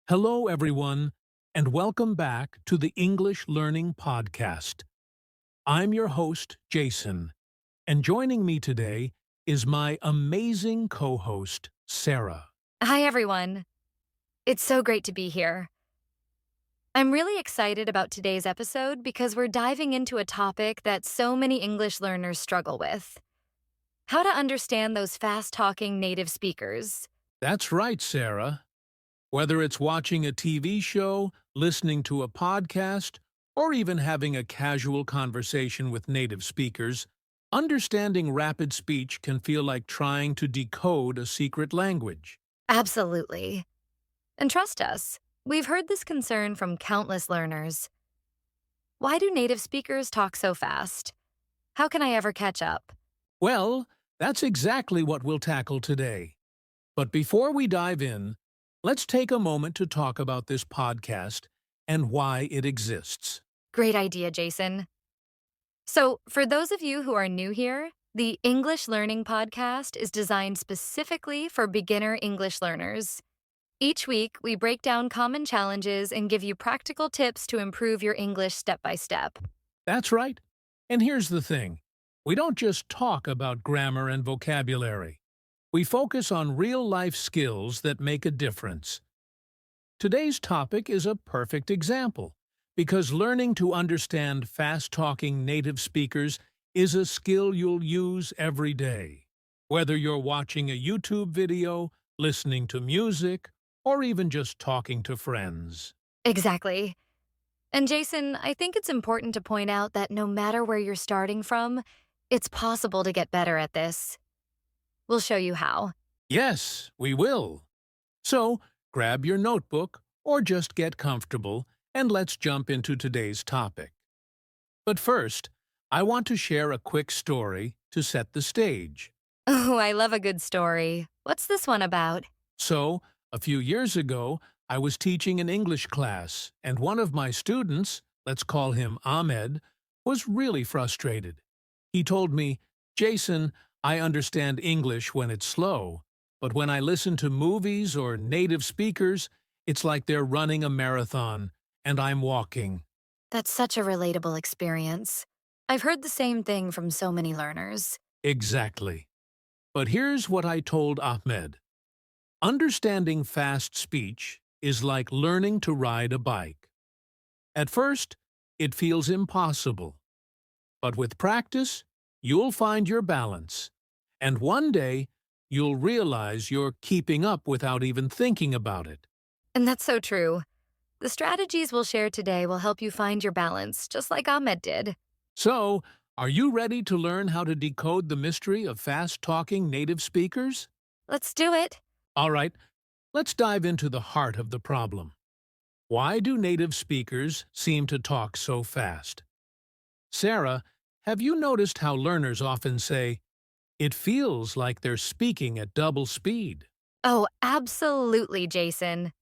Hello, everyone, and welcome back to the English Learning Podcast. I'm your host, Jason, and joining me today is my amazing co-host, Sarah. Hi, everyone. It's so great to be here. I'm really excited about today's episode because we're diving into a topic that so many English learners struggle with: how to understand those fast talking native speakers. That's right, Sarah. Whether it's watching a TV show, listening to a podcast, or even having a casual conversation with native speakers, understanding rapid speech can feel like trying to decode a secret language. Absolutely. And trust us, we've heard this concern from countless learners. Why do native speakers talk so fast? How can I ever catch up? Well, that's exactly what we'll tackle today. But before we dive in, let's take a moment to talk about this podcast and why it exists. Great idea, Jason. So, for those of you who are new here, the English Learning Podcast is designed specifically for beginner English learners. Each week, we break down common challenges and give you practical tips to improve your English step by step. That's right. And here's the thing. We don't just talk about grammar and vocabulary. We focus on real-life skills that make a difference. Today's topic is a perfect example, because learning to understand fast-talking native speakers is a skill you'll use every day. Whether you're watching a YouTube video, listening to music, or even just talking to friends. Exactly. And Jason, I think it's important to point out that no matter where you're starting from, it's possible to get better at this. We'll show you how. Yes, we will. So, grab your notebook or just get comfortable and let's jump into today's topic. But first, I want to share a quick story to set the stage. Oh, I love a good story. What's this one about? So, a few years ago, I was teaching an English class, and one of my students, let's call him Ahmed, was really frustrated. He told me, "Jason, I understand English when it's slow, but when I listen to movies or native speakers, it's like they're running a marathon, and I'm walking." That's such a relatable experience. I've heard the same thing from so many learners. Exactly. But here's what I told Ahmed. Understanding fast speech is like learning to ride a bike. At first, it feels impossible. But with practice, you'll find your balance. And one day, you'll realize you're keeping up without even thinking about it. And that's so true. The strategies we'll share today will help you find your balance, just like Ahmed did. So, are you ready to learn how to decode the mystery of fast-talking native speakers? Let's do it. All right, let's dive into the heart of the problem. Why do native speakers seem to talk so fast? Sarah, have you noticed how learners often say, "It feels like they're speaking at double speed"? Oh, absolutely, Jason.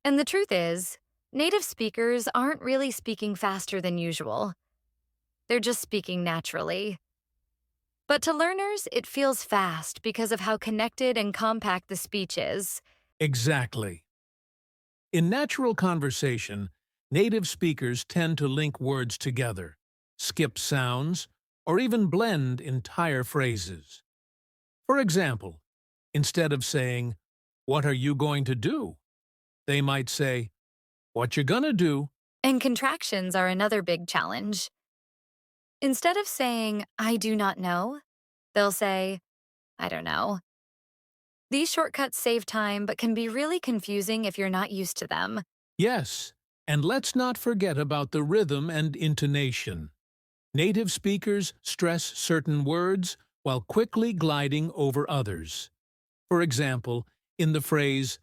And the truth is, native speakers aren't really speaking faster than usual. They're just speaking naturally. But to learners, it feels fast because of how connected and compact the speech is. Exactly. In natural conversation, native speakers tend to link words together, skip sounds, or even blend entire phrases. For example, instead of saying, "What are you going to do?" they might say, "What you gonna do?" And contractions are another big challenge. Instead of saying, "I do not know," they'll say, "I don't know." These shortcuts save time but can be really confusing if you're not used to them. Yes, and let's not forget about the rhythm and intonation. Native speakers stress certain words while quickly gliding over others. For example, in the phrase,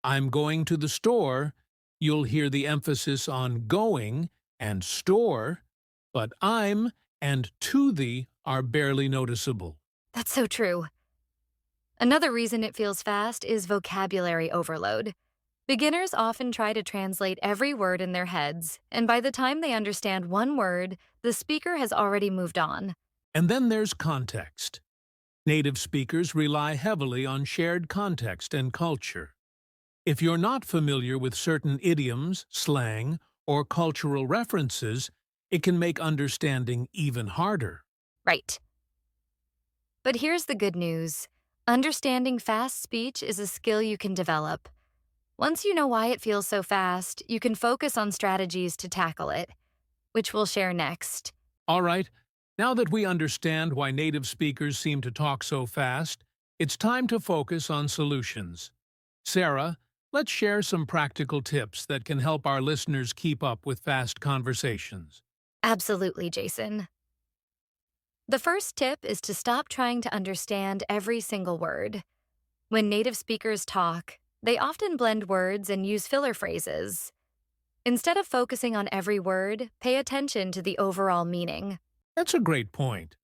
"I'm going to the store," you'll hear the emphasis on going and store, but "I'm" and "to the" are barely noticeable. That's so true. Another reason it feels fast is vocabulary overload. Beginners often try to translate every word in their heads, and by the time they understand one word, the speaker has already moved on. And then there's context. Native speakers rely heavily on shared context and culture. If you're not familiar with certain idioms, slang, or cultural references, it can make understanding even harder. Right. But here's the good news. Understanding fast speech is a skill you can develop. Once you know why it feels so fast, you can focus on strategies to tackle it, which we'll share next. All right, now that we understand why native speakers seem to talk so fast, it's time to focus on solutions. Sarah, let's share some practical tips that can help our listeners keep up with fast conversations. Absolutely, Jason. The first tip is to stop trying to understand every single word. When native speakers talk, they often blend words and use filler phrases. Instead of focusing on every word, pay attention to the overall meaning. That's a great point.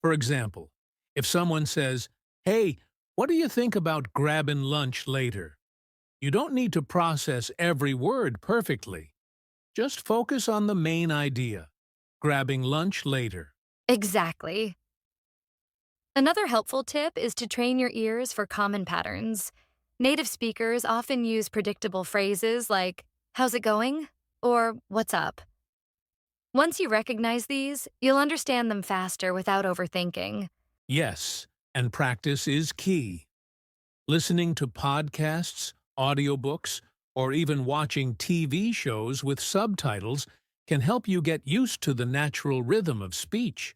For example, if someone says, "Hey, what do you think about grabbing lunch later?" You don't need to process every word perfectly. Just focus on the main idea, grabbing lunch later. Exactly. Another helpful tip is to train your ears for common patterns. Native speakers often use predictable phrases like, "How's it going?" or "What's up?" Once you recognize these, you'll understand them faster without overthinking. Yes, and practice is key. Listening to podcasts, audiobooks, or even watching TV shows with subtitles can help you get used to the natural rhythm of speech.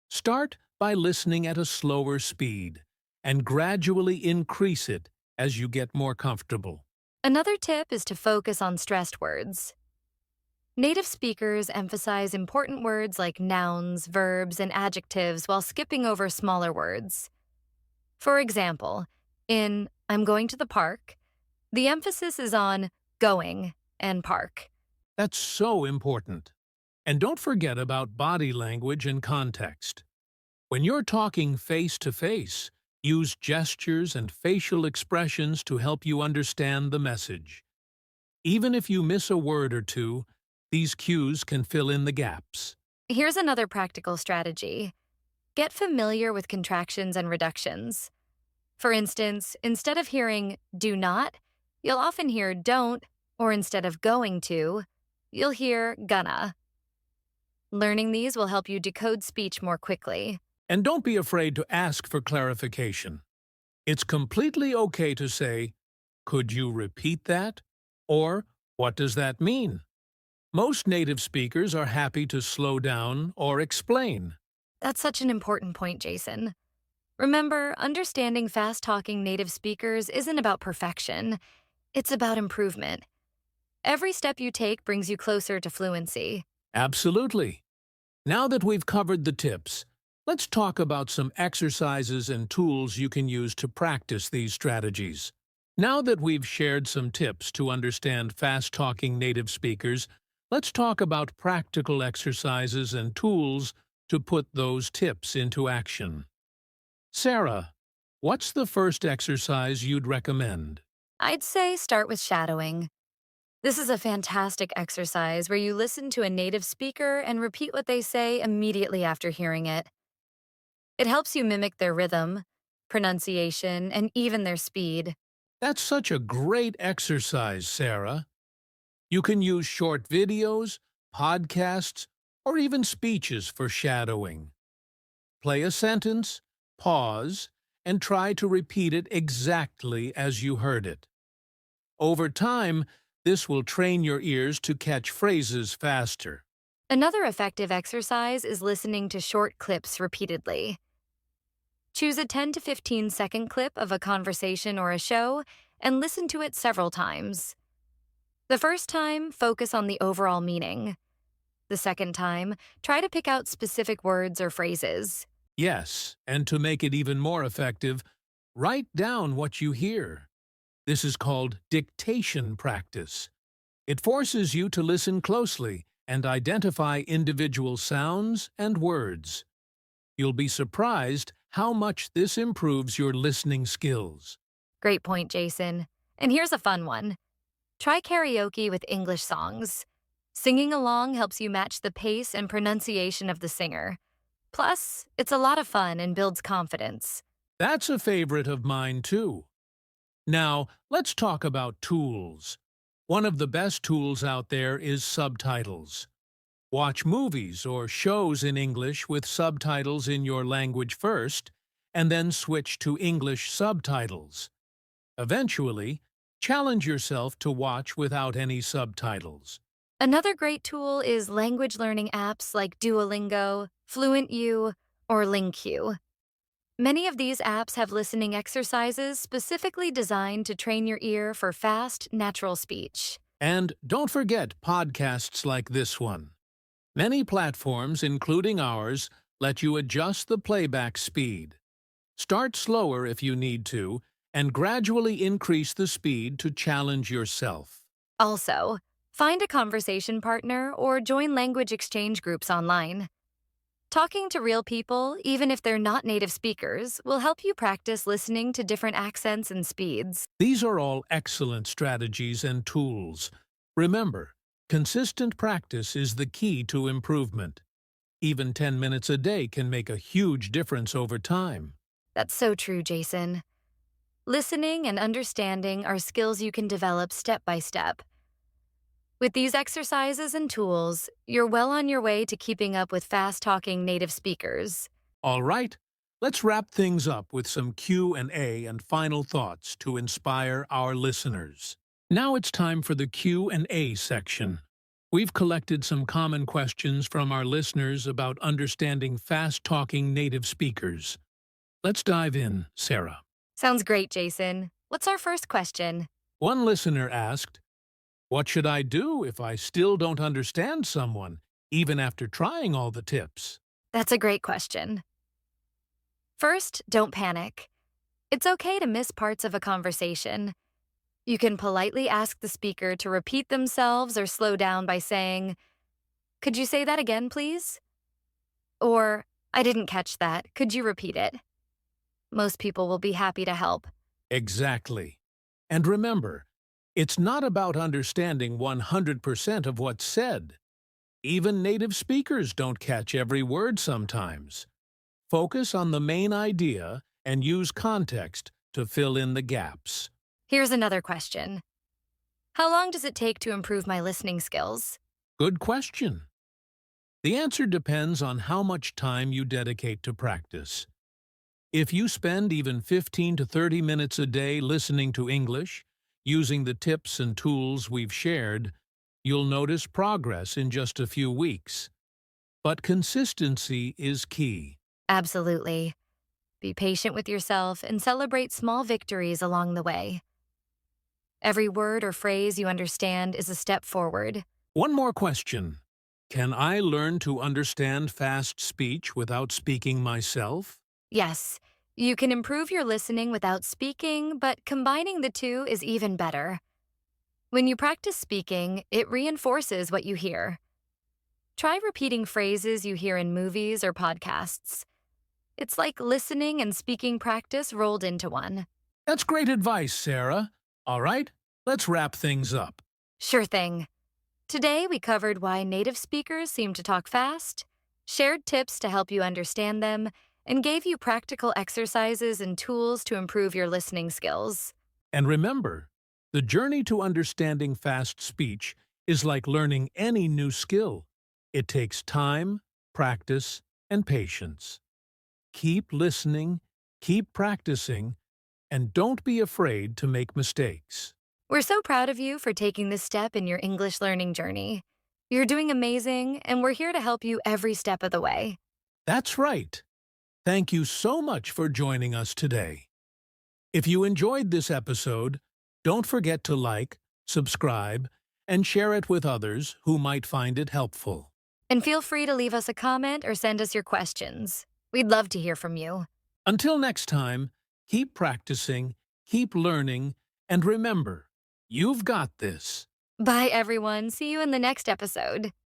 Start by listening at a slower speed and gradually increase it as you get more comfortable. Another tip is to focus on stressed words. Native speakers emphasize important words like nouns, verbs, and adjectives while skipping over smaller words. For example, in "I'm going to the park," the emphasis is on going and park. That's so important. And don't forget about body language and context. When you're talking face to face, use gestures and facial expressions to help you understand the message. Even if you miss a word or two, these cues can fill in the gaps. Here's another practical strategy. Get familiar with contractions and reductions. For instance, instead of hearing "do not," you'll often hear "don't," or instead of "going to," you'll hear "gonna." Learning these will help you decode speech more quickly. And don't be afraid to ask for clarification. It's completely okay to say, "Could you repeat that?" or "What does that mean?" Most native speakers are happy to slow down or explain. That's such an important point, Jason. Remember, understanding fast-talking native speakers isn't about perfection. It's about improvement. Every step you take brings you closer to fluency. Absolutely. Now that we've covered the tips, let's talk about some exercises and tools you can use to practice these strategies. Now that we've shared some tips to understand fast-talking native speakers, let's talk about practical exercises and tools to put those tips into action. Sarah, what's the first exercise you'd recommend? I'd say start with shadowing. This is a fantastic exercise where you listen to a native speaker and repeat what they say immediately after hearing it. It helps you mimic their rhythm, pronunciation, and even their speed. That's such a great exercise, Sarah. You can use short videos, podcasts, or even speeches for shadowing. Play a sentence, pause, and try to repeat it exactly as you heard it. Over time, this will train your ears to catch phrases faster. Another effective exercise is listening to short clips repeatedly. Choose a 10 to 15-second clip of a conversation or a show and listen to it several times. The first time, focus on the overall meaning. The second time, try to pick out specific words or phrases. Yes, and to make it even more effective, write down what you hear. This is called dictation practice. It forces you to listen closely and identify individual sounds and words. You'll be surprised how much this improves your listening skills. Great point, Jason. And here's a fun one. Try karaoke with English songs. Singing along helps you match the pace and pronunciation of the singer. Plus, it's a lot of fun and builds confidence. That's a favorite of mine, too. Now, let's talk about tools. One of the best tools out there is subtitles. Watch movies or shows in English with subtitles in your language first, and then switch to English subtitles. Eventually, challenge yourself to watch without any subtitles. Another great tool is language learning apps like Duolingo, FluentU, or LingQ. Many of these apps have listening exercises specifically designed to train your ear for fast, natural speech. And don't forget podcasts like this one. Many platforms, including ours, let you adjust the playback speed. Start slower if you need to, and gradually increase the speed to challenge yourself. Also, find a conversation partner or join language exchange groups online. Talking to real people, even if they're not native speakers, will help you practice listening to different accents and speeds. These are all excellent strategies and tools. Remember, consistent practice is the key to improvement. Even 10 minutes a day can make a huge difference over time. That's so true, Jason. Listening and understanding are skills you can develop step by step. With these exercises and tools, you're well on your way to keeping up with fast-talking native speakers. All right, let's wrap things up with some Q&A and final thoughts to inspire our listeners. Now it's time for the Q&A section. We've collected some common questions from our listeners about understanding fast-talking native speakers. Let's dive in, Sarah. Sounds great, Jason. What's our first question? One listener asked, "What should I do if I still don't understand someone, even after trying all the tips?" That's a great question. First, don't panic. It's okay to miss parts of a conversation. You can politely ask the speaker to repeat themselves or slow down by saying, "Could you say that again, please?" Or, "I didn't catch that. Could you repeat it?" Most people will be happy to help. Exactly. And remember, it's not about understanding 100% of what's said. Even native speakers don't catch every word sometimes. Focus on the main idea and use context to fill in the gaps. Here's another question. How long does it take to improve my listening skills? Good question. The answer depends on how much time you dedicate to practice. If you spend even 15 to 30 minutes a day listening to English, using the tips and tools we've shared, you'll notice progress in just a few weeks. But consistency is key. Absolutely. Be patient with yourself and celebrate small victories along the way. Every word or phrase you understand is a step forward. One more question. Can I learn to understand fast speech without speaking myself? Yes, you can improve your listening without speaking, but combining the two is even better. When you practice speaking, it reinforces what you hear. Try repeating phrases you hear in movies or podcasts. It's like listening and speaking practice rolled into one. That's great advice, Sarah. All right, let's wrap things up. Sure thing. Today we covered why native speakers seem to talk fast, shared tips to help you understand them, and gave you practical exercises and tools to improve your listening skills. And remember, the journey to understanding fast speech is like learning any new skill. It takes time, practice, and patience. Keep listening, keep practicing, and don't be afraid to make mistakes. We're so proud of you for taking this step in your English learning journey. You're doing amazing, and we're here to help you every step of the way. That's right. Thank you so much for joining us today. If you enjoyed this episode, don't forget to like, subscribe, and share it with others who might find it helpful. And feel free to leave us a comment or send us your questions. We'd love to hear from you. Until next time, keep practicing, keep learning, and remember, you've got this. Bye, everyone. See you in the next episode.